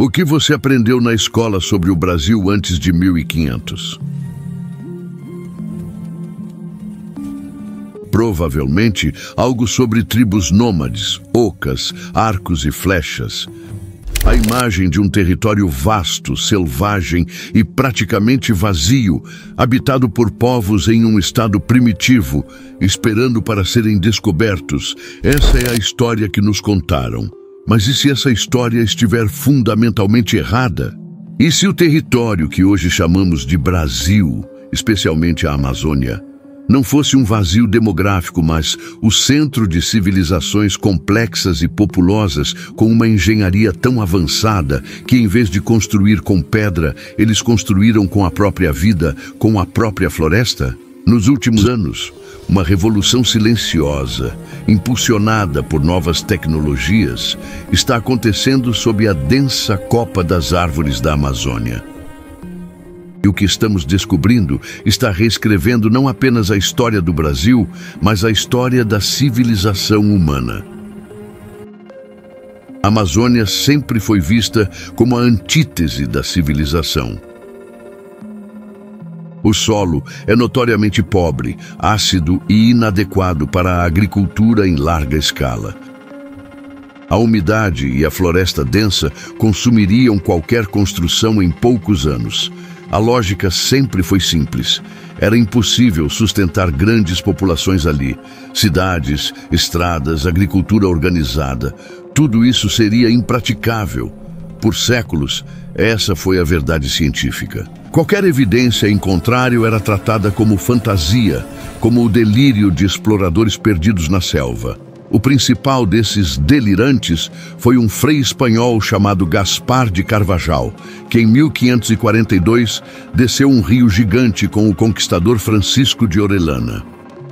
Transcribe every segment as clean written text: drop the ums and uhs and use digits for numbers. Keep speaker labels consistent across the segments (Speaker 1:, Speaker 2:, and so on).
Speaker 1: O que você aprendeu na escola sobre o Brasil antes de 1500? Provavelmente algo sobre tribos nômades, ocas, arcos e flechas. A imagem de um território vasto, selvagem e praticamente vazio, habitado por povos em um estado primitivo, esperando para serem descobertos. Essa é a história que nos contaram. Mas e se essa história estiver fundamentalmente errada? E se o território que hoje chamamos de Brasil, especialmente a Amazônia, não fosse um vazio demográfico, mas o centro de civilizações complexas e populosas com uma engenharia tão avançada que, em vez de construir com pedra, eles construíram com a própria vida, com a própria floresta? Nos últimos anos, uma revolução silenciosa, impulsionada por novas tecnologias, está acontecendo sob a densa copa das árvores da Amazônia. E o que estamos descobrindo está reescrevendo não apenas a história do Brasil, mas a história da civilização humana. A Amazônia sempre foi vista como a antítese da civilização. O solo é notoriamente pobre, ácido e inadequado para a agricultura em larga escala. A umidade e a floresta densa consumiriam qualquer construção em poucos anos. A lógica sempre foi simples. Era impossível sustentar grandes populações ali. Cidades, estradas, agricultura organizada. Tudo isso seria impraticável. Por séculos, essa foi a verdade científica. Qualquer evidência em contrário era tratada como fantasia, como o delírio de exploradores perdidos na selva. O principal desses delirantes foi um frei espanhol chamado Gaspar de Carvajal, que em 1542 desceu um rio gigante com o conquistador Francisco de Orellana.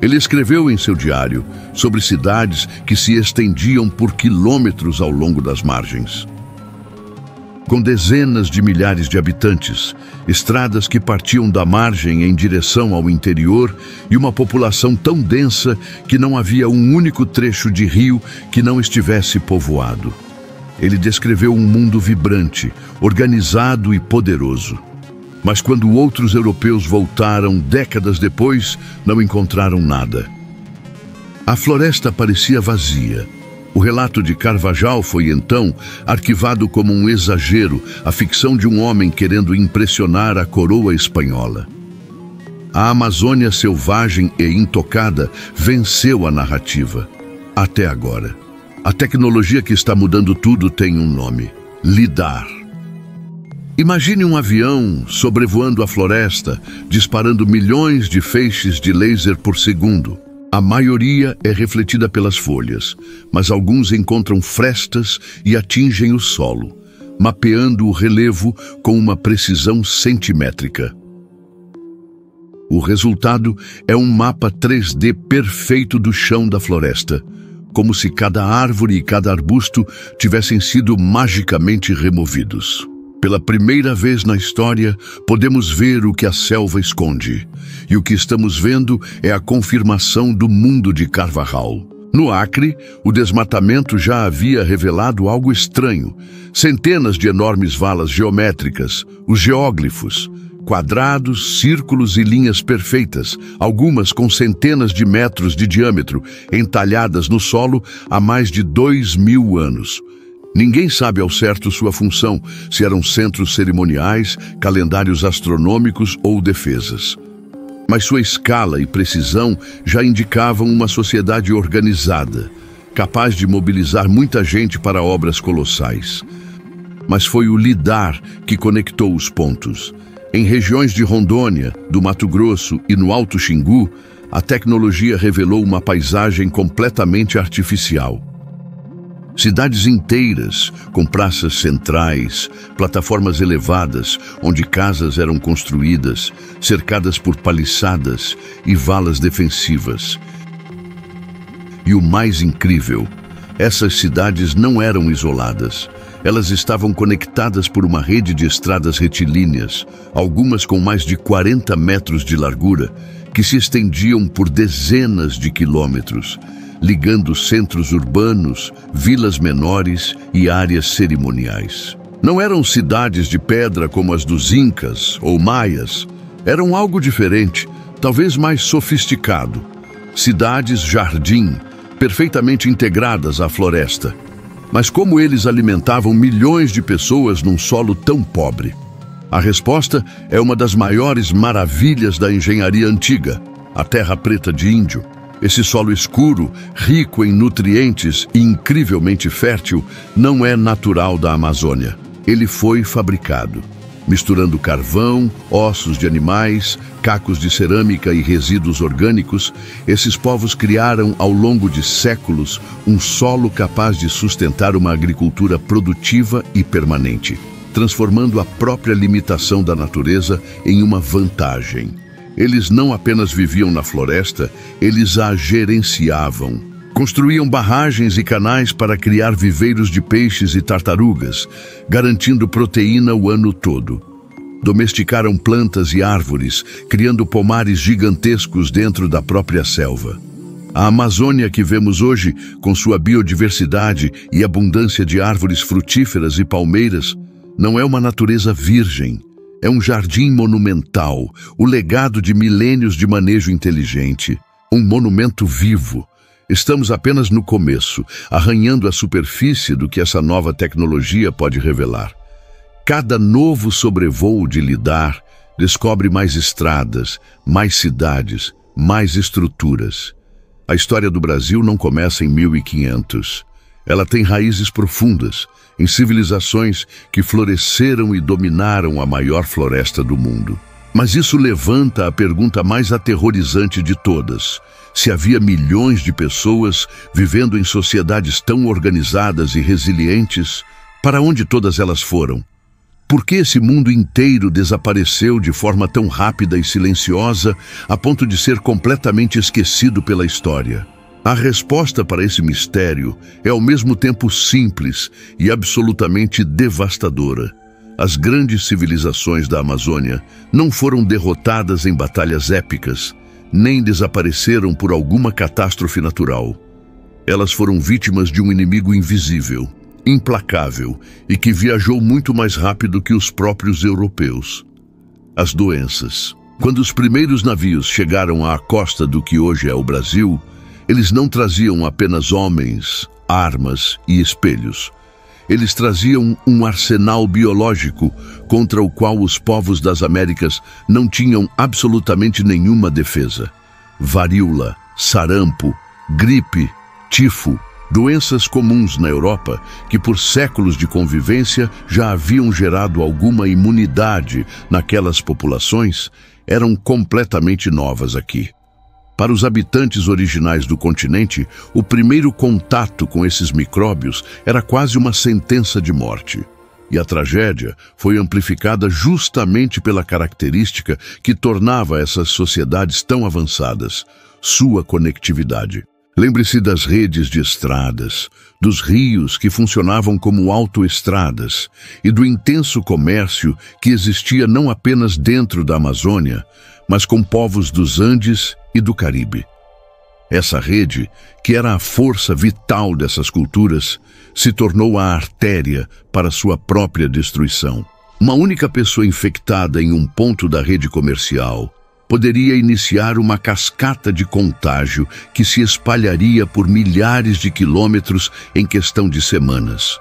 Speaker 1: Ele escreveu em seu diário sobre cidades que se estendiam por quilômetros ao longo das margens. Com dezenas de milhares de habitantes, estradas que partiam da margem em direção ao interior e uma população tão densa que não havia um único trecho de rio que não estivesse povoado. Ele descreveu um mundo vibrante, organizado e poderoso. Mas quando outros europeus voltaram décadas depois, não encontraram nada. A floresta parecia vazia. O relato de Carvajal foi, então, arquivado como um exagero, a ficção de um homem querendo impressionar a coroa espanhola. A Amazônia selvagem e intocada venceu a narrativa. Até agora. A tecnologia que está mudando tudo tem um nome: lidar. Imagine um avião sobrevoando a floresta, disparando milhões de feixes de laser por segundo. A maioria é refletida pelas folhas, mas alguns encontram frestas e atingem o solo, mapeando o relevo com uma precisão centimétrica. O resultado é um mapa 3D perfeito do chão da floresta, como se cada árvore e cada arbusto tivessem sido magicamente removidos. Pela primeira vez na história, podemos ver o que a selva esconde. E o que estamos vendo é a confirmação do mundo de Carvajal. No Acre, o desmatamento já havia revelado algo estranho. Centenas de enormes valas geométricas, os geóglifos, quadrados, círculos e linhas perfeitas, algumas com centenas de metros de diâmetro, entalhadas no solo há mais de 2000 anos. Ninguém sabe ao certo sua função, se eram centros cerimoniais, calendários astronômicos ou defesas. Mas sua escala e precisão já indicavam uma sociedade organizada, capaz de mobilizar muita gente para obras colossais. Mas foi o lidar que conectou os pontos. Em regiões de Rondônia, do Mato Grosso e no Alto Xingu, a tecnologia revelou uma paisagem completamente artificial. Cidades inteiras, com praças centrais, plataformas elevadas, onde casas eram construídas, cercadas por paliçadas e valas defensivas. E o mais incrível, essas cidades não eram isoladas. Elas estavam conectadas por uma rede de estradas retilíneas, algumas com mais de 40 metros de largura, que se estendiam por dezenas de quilômetros, ligando centros urbanos, vilas menores e áreas cerimoniais. Não eram cidades de pedra como as dos Incas ou Maias. Eram algo diferente, talvez mais sofisticado. Cidades-jardim, perfeitamente integradas à floresta. Mas como eles alimentavam milhões de pessoas num solo tão pobre? A resposta é uma das maiores maravilhas da engenharia antiga, a terra preta de Índio. Esse solo escuro, rico em nutrientes e incrivelmente fértil, não é natural da Amazônia. Ele foi fabricado. Misturando carvão, ossos de animais, cacos de cerâmica e resíduos orgânicos, esses povos criaram ao longo de séculos um solo capaz de sustentar uma agricultura produtiva e permanente, transformando a própria limitação da natureza em uma vantagem. Eles não apenas viviam na floresta, eles a gerenciavam. Construíam barragens e canais para criar viveiros de peixes e tartarugas, garantindo proteína o ano todo. Domesticaram plantas e árvores, criando pomares gigantescos dentro da própria selva. A Amazônia que vemos hoje, com sua biodiversidade e abundância de árvores frutíferas e palmeiras, não é uma natureza virgem. É um jardim monumental, o legado de milênios de manejo inteligente. Um monumento vivo. Estamos apenas no começo, arranhando a superfície do que essa nova tecnologia pode revelar. Cada novo sobrevoo de lidar descobre mais estradas, mais cidades, mais estruturas. A história do Brasil não começa em 1500. Ela tem raízes profundas, em civilizações que floresceram e dominaram a maior floresta do mundo. Mas isso levanta a pergunta mais aterrorizante de todas. Se havia milhões de pessoas vivendo em sociedades tão organizadas e resilientes, para onde todas elas foram? Por que esse mundo inteiro desapareceu de forma tão rápida e silenciosa, a ponto de ser completamente esquecido pela história? A resposta para esse mistério é ao mesmo tempo simples e absolutamente devastadora. As grandes civilizações da Amazônia não foram derrotadas em batalhas épicas, nem desapareceram por alguma catástrofe natural. Elas foram vítimas de um inimigo invisível, implacável e que viajou muito mais rápido que os próprios europeus. As doenças. Quando os primeiros navios chegaram à costa do que hoje é o Brasil, eles não traziam apenas homens, armas e espelhos. Eles traziam um arsenal biológico contra o qual os povos das Américas não tinham absolutamente nenhuma defesa. Varíola, sarampo, gripe, tifo, doenças comuns na Europa que por séculos de convivência já haviam gerado alguma imunidade naquelas populações, eram completamente novas aqui. Para os habitantes originais do continente, o primeiro contato com esses micróbios era quase uma sentença de morte. E a tragédia foi amplificada justamente pela característica que tornava essas sociedades tão avançadas: sua conectividade. Lembre-se das redes de estradas, dos rios que funcionavam como autoestradas e do intenso comércio que existia não apenas dentro da Amazônia, mas com povos dos Andes e do Caribe. Essa rede, que era a força vital dessas culturas, se tornou a artéria para sua própria destruição. Uma única pessoa infectada em um ponto da rede comercial poderia iniciar uma cascata de contágio que se espalharia por milhares de quilômetros em questão de semanas.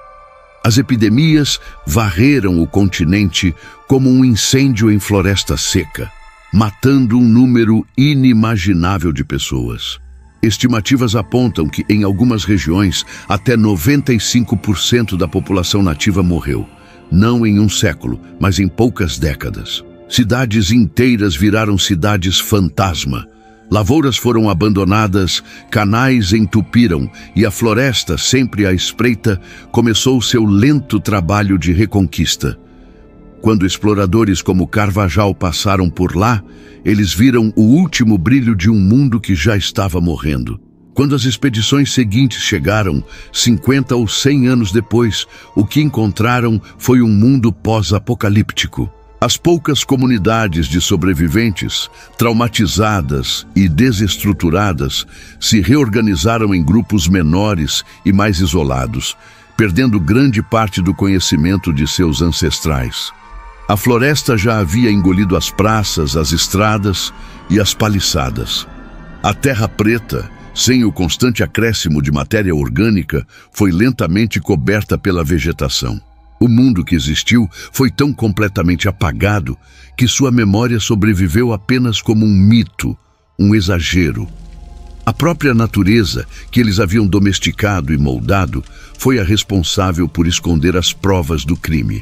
Speaker 1: As epidemias varreram o continente como um incêndio em floresta seca, matando um número inimaginável de pessoas. Estimativas apontam que, em algumas regiões, até 95% da população nativa morreu, não em um século, mas em poucas décadas. Cidades inteiras viraram cidades fantasma. Lavouras foram abandonadas, canais entupiram e a floresta, sempre à espreita, começou seu lento trabalho de reconquista. Quando exploradores como Carvajal passaram por lá, eles viram o último brilho de um mundo que já estava morrendo. Quando as expedições seguintes chegaram, 50 ou 100 anos depois, o que encontraram foi um mundo pós-apocalíptico. As poucas comunidades de sobreviventes, traumatizadas e desestruturadas, se reorganizaram em grupos menores e mais isolados, perdendo grande parte do conhecimento de seus ancestrais. A floresta já havia engolido as praças, as estradas e as paliçadas. A terra preta, sem o constante acréscimo de matéria orgânica, foi lentamente coberta pela vegetação. O mundo que existiu foi tão completamente apagado que sua memória sobreviveu apenas como um mito, um exagero. A própria natureza, que eles haviam domesticado e moldado, foi a responsável por esconder as provas do crime.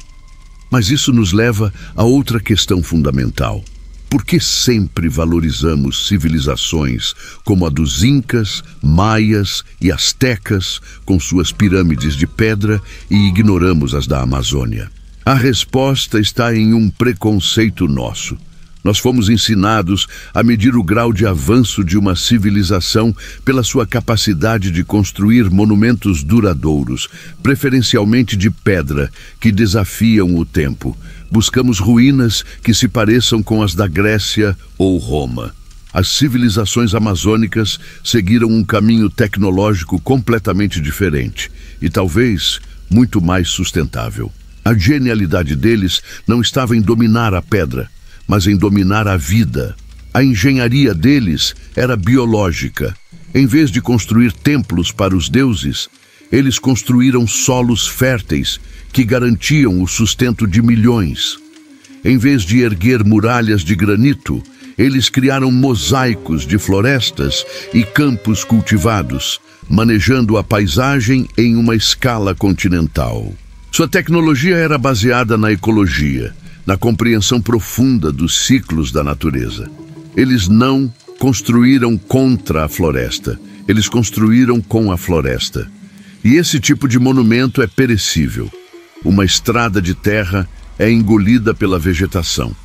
Speaker 1: Mas isso nos leva a outra questão fundamental. Por que sempre valorizamos civilizações como a dos Incas, Maias e Astecas, com suas pirâmides de pedra, e ignoramos as da Amazônia? A resposta está em um preconceito nosso. Nós fomos ensinados a medir o grau de avanço de uma civilização pela sua capacidade de construir monumentos duradouros, preferencialmente de pedra, que desafiam o tempo. Buscamos ruínas que se pareçam com as da Grécia ou Roma. As civilizações amazônicas seguiram um caminho tecnológico completamente diferente e talvez muito mais sustentável. A genialidade deles não estava em dominar a pedra, mas em dominar a vida. A engenharia deles era biológica. Em vez de construir templos para os deuses, eles construíram solos férteis que garantiam o sustento de milhões. Em vez de erguer muralhas de granito, eles criaram mosaicos de florestas e campos cultivados, manejando a paisagem em uma escala continental. Sua tecnologia era baseada na ecologia, na compreensão profunda dos ciclos da natureza. Eles não construíram contra a floresta, eles construíram com a floresta. E esse tipo de monumento é perecível. Uma estrada de terra é engolida pela vegetação.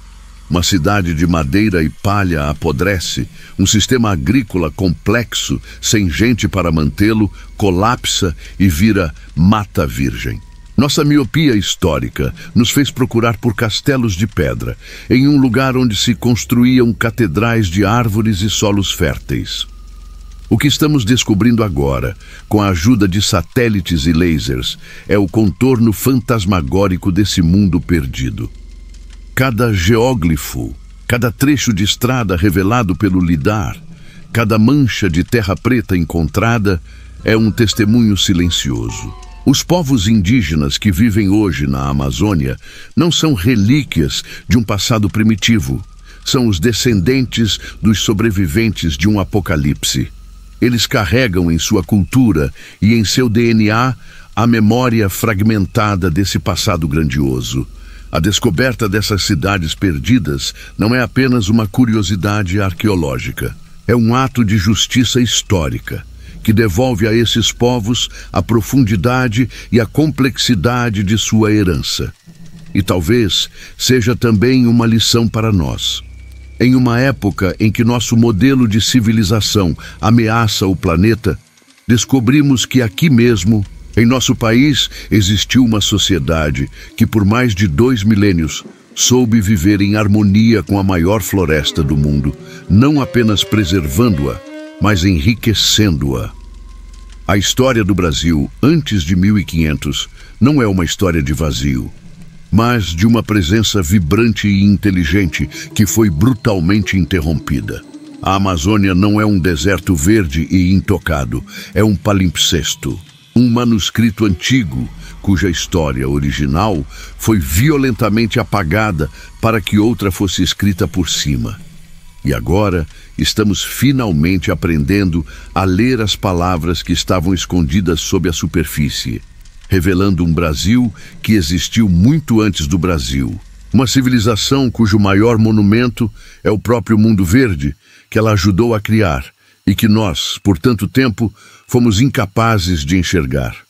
Speaker 1: Uma cidade de madeira e palha apodrece. Um sistema agrícola complexo, sem gente para mantê-lo, colapsa e vira mata virgem. Nossa miopia histórica nos fez procurar por castelos de pedra, em um lugar onde se construíam catedrais de árvores e solos férteis. O que estamos descobrindo agora, com a ajuda de satélites e lasers, é o contorno fantasmagórico desse mundo perdido. Cada geóglifo, cada trecho de estrada revelado pelo lidar, cada mancha de terra preta encontrada é um testemunho silencioso. Os povos indígenas que vivem hoje na Amazônia não são relíquias de um passado primitivo. São os descendentes dos sobreviventes de um apocalipse. Eles carregam em sua cultura e em seu DNA a memória fragmentada desse passado grandioso. A descoberta dessas cidades perdidas não é apenas uma curiosidade arqueológica. É um ato de justiça histórica, que devolve a esses povos a profundidade e a complexidade de sua herança. E talvez seja também uma lição para nós. Em uma época em que nosso modelo de civilização ameaça o planeta, descobrimos que aqui mesmo, em nosso país, existiu uma sociedade que por mais de 2 milênios soube viver em harmonia com a maior floresta do mundo, não apenas preservando-a, mas enriquecendo-a. A história do Brasil, antes de 1500, não é uma história de vazio, mas de uma presença vibrante e inteligente que foi brutalmente interrompida. A Amazônia não é um deserto verde e intocado, é um palimpsesto, um manuscrito antigo, cuja história original foi violentamente apagada para que outra fosse escrita por cima. E agora estamos finalmente aprendendo a ler as palavras que estavam escondidas sob a superfície, revelando um Brasil que existiu muito antes do Brasil. Uma civilização cujo maior monumento é o próprio mundo verde que ela ajudou a criar e que nós, por tanto tempo, fomos incapazes de enxergar.